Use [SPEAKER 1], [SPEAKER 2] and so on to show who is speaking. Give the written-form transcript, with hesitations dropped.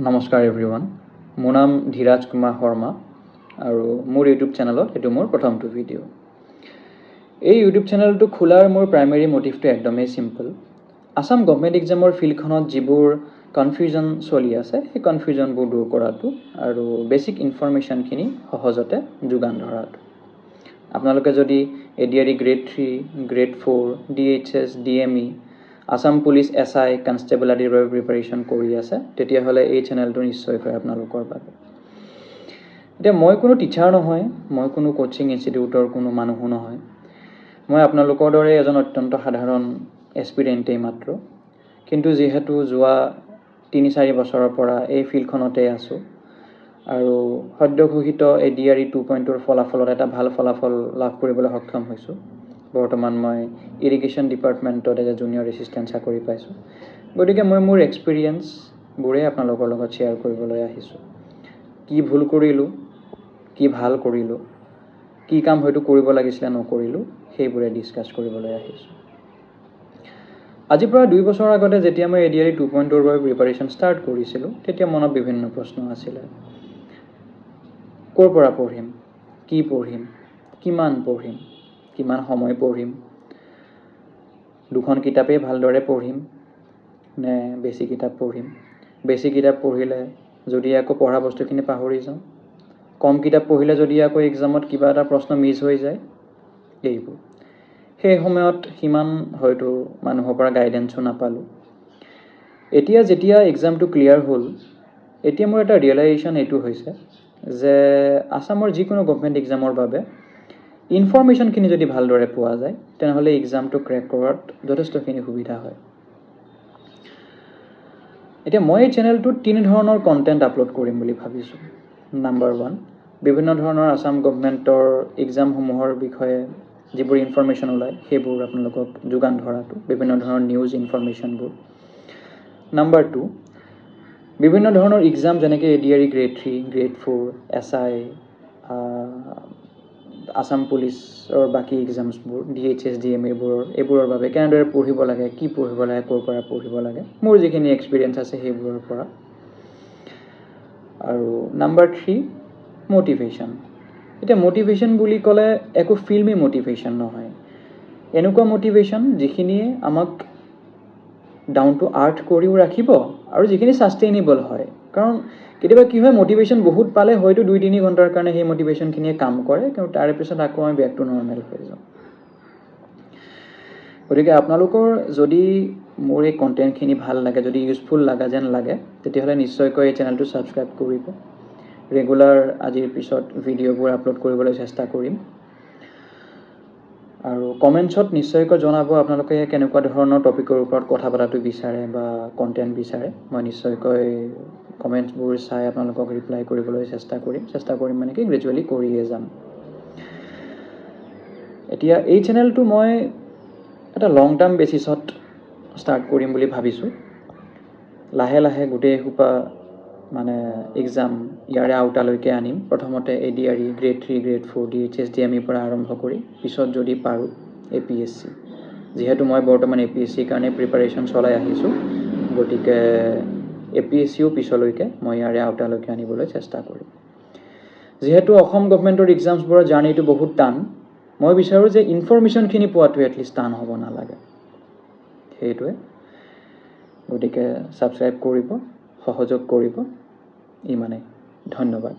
[SPEAKER 1] নমস্কাৰ এভৰিৱান, মোৰ নাম ধীৰাজ কুমাৰ শৰ্মা আৰু মোৰ ইউটিউব চেনেলত এইটো মোৰ প্ৰথমটো ভিডিঅ'। এই ইউটিউব চেনেলটো খোলাৰ মোৰ প্ৰাইমেৰী মটিভটো একদমেই চিম্পল। আসাম গভৰ্ণমেণ্ট এক্সামৰ ফিল্ডখনত যিবোৰ কনফিউজন চলি আছে সেই কনফিউজনবোৰ দূৰ কৰাটো আৰু বেছিক ইনফৰমেশ্যনখিনি সহজতে যোগান ধৰাটো। আপোনালোকে যদি ADRE grade 3, grade 4, DHS, DME, Assam police SI, constable আদিৰ বাবে প্ৰিপাৰেশ্যন কৰি আছে তেতিয়াহ'লে এই চেনেলটো নিশ্চয়কৈ আপোনালোকৰ বাবে। এতিয়া মই কোনো টিচাৰ নহয়, মই কোনো কোচিং ইনষ্টিটিউটৰ কোনো মানুহো নহয়। মই আপোনালোকৰ দৰে এজন অত্যন্ত সাধাৰণ এছপিৰেণ্টেই মাত্ৰ। কিন্তু যিহেতু যোৱা 3-4 বছৰৰ পৰা এই ফিল্ডখনতে আছোঁ আৰু সদ্য ঘোষিত ADRE 2.0ৰ ফলাফলত এটা ভাল ফলাফল লাভ কৰিবলৈ সক্ষম হৈছোঁ। বৰ্তমান মই ইৰিগেশ্যন ডিপাৰ্টমেণ্টত এজ এ জুনিয়ৰ এছিষ্টেণ্ট চাকৰি পাইছোঁ। গতিকে মই মোৰ এক্সপিৰিয়েঞ্চবোৰে আপোনালোকৰ লগত শ্বেয়াৰ কৰিবলৈ আহিছোঁ। কি ভুল কৰিলোঁ, কি ভাল কৰিলোঁ, কি কাম হয়তো কৰিব লাগিছিলে নকৰিলোঁ, সেইবোৰে ডিছকাছ কৰিবলৈ আহিছোঁ। আজিৰ পৰা 2 বছৰ আগতে যেতিয়া মই ADRE 2.0ৰ বাবে প্ৰিপাৰেশ্যন ষ্টাৰ্ট কৰিছিলোঁ তেতিয়া মনত বিভিন্ন প্ৰশ্ন আছিলে। ক'ৰ পৰা পঢ়িম, কি পঢ়িম, কিমান পঢ়িম, কিমান সময় পঢ়িম, 2খন কিতাপেই ভালদৰে পঢ়িম নে বেছি কিতাপ পঢ়িম, বেছি কিতাপ পঢ়িলে যদি আকৌ পঢ়া বস্তুখিনি পাহৰি যাওঁ, কম কিতাপ পঢ়িলে যদি আকৌ এক্সামত কিবা এটা প্ৰশ্ন মিছ হৈ যায়, এইবোৰ। সেই সময়ত সিমান হয়তো মানুহৰ পৰা গাইডেঞ্চো নাপালোঁ। এতিয়া যেতিয়া এক্সামটো ক্লিয়াৰ হ'ল, এতিয়া মোৰ এটা ৰিয়েলাইজেশ্যন এইটো হৈছে যে আসামৰ যিকোনো গভৰ্ণমেণ্ট এক্সামৰ বাবে ইনফৰমেশ্যনখিনি যদি ভালদৰে পোৱা যায় তেনেহ'লে এক্সামটো ক্ৰেক কৰাত যথেষ্টখিনি সুবিধা হয়। এতিয়া মই এই চেনেলটোত 3 ধৰণৰ কণ্টেণ্ট আপলোড কৰিম বুলি ভাবিছোঁ। নাম্বাৰ 1, বিভিন্ন ধৰণৰ আসাম গভৰ্ণমেণ্টৰ এক্সামসমূহৰ বিষয়ে যিবোৰ ইনফৰমেশ্যন ওলায় সেইবোৰ আপোনালোকক যোগান ধৰাটো, বিভিন্ন ধৰণৰ নিউজ ইনফৰমেশ্যনবোৰ। নাম্বাৰ 2, বিভিন্ন ধৰণৰ এক্সাম যেনেকৈ ADRE grade 3, grade 4, SI, Assam পুলিচৰ বাকী এক্সামছবোৰ, DHS, DME এইবোৰৰ বাবে কেনেদৰে পঢ়িব লাগে, কি পঢ়িব লাগে, ক'ৰ পৰা পঢ়িব লাগে, মোৰ যিখিনি এক্সপিৰিয়েঞ্চ আছে সেইবোৰৰ পৰা। আৰু নাম্বাৰ 3, মটিভেশ্যন। এতিয়া মটিভেশ্যন বুলি ক'লে একো ফিল্মি মটিভেশ্যন নহয়, এনেকুৱা মটিভেশ্যন যিখিনিয়ে আমাক ডাউন টু আৰ্থ কৰিও ৰাখিব আৰু যিখিনি ছাষ্টেইনেবল হয়। কাৰণ কেতিয়াবা কি হয়, মটিভেশ্যন বহুত পালে হয়তো 2-3 ঘণ্টাৰ কাৰণে সেই মটিভেশ্যনখিনিয়ে কাম কৰে, কিন্তু তাৰে পিছত আকৌ আমি বেক টু নৰ্মেল হৈ যাওঁ। গতিকে আপোনালোকৰ যদি মোৰ এই কণ্টেণ্টখিনি ভাল লাগে, যদি ইউজফুল লগা যেন লাগে, তেতিয়াহ'লে নিশ্চয়কৈ এই চেনেলটো ছাবস্ক্ৰাইব কৰিব। ৰেগুলাৰ আজিৰ পিছত ভিডিঅ'বোৰ আপলোড কৰিবলৈ চেষ্টা কৰিম। আৰু কমেণ্টছত নিশ্চয়কৈ জনাব আপোনালোকে কেনেকুৱা ধৰণৰ টপিকৰ ওপৰত কথা পতাটো বিচাৰে বা কণ্টেণ্ট বিচাৰে। মই নিশ্চয়কৈ কমেণ্টছবোৰ চাই আপোনালোকক ৰিপ্লাই কৰিবলৈ চেষ্টা কৰিম মানে কি গ্ৰেজুৱেলি কৰিয়ে যাম। এতিয়া এই চেনেলটো মই এটা লং টাৰ্ম বেচিছত ষ্টাৰ্ট কৰিম বুলি ভাবিছোঁ। লাহে লাহে গোটেইসোপা মানে এক্সাম ইয়াৰে আওতালৈকে আনিম। প্ৰথমতে ADRE grade 3, grade 4, DHS, DME পৰা আৰম্ভ কৰি পিছত যদি পাৰোঁ APSC। যিহেতু মই বৰ্তমান APSCৰ কাৰণে প্ৰিপাৰেশ্যন চলাই আহিছোঁ, গতিকে APSCও পিছলৈকে মই ইয়াৰে আওতালৈকে আনিবলৈ চেষ্টা কৰিম। যিহেতু অসম গভৰ্ণমেণ্টৰ এক্সামছবোৰৰ জাৰ্ণিটো বহুত টান, মই বিচাৰোঁ যে ইনফৰমেশ্যনখিনি পোৱাটো এটলিষ্ট টান হ'ব নালাগে। সেইটোৱে। গতিকে ছাবস্ক্ৰাইব কৰিব, সহযোগ কৰিব, ইমানেই। ধন্যবাদ।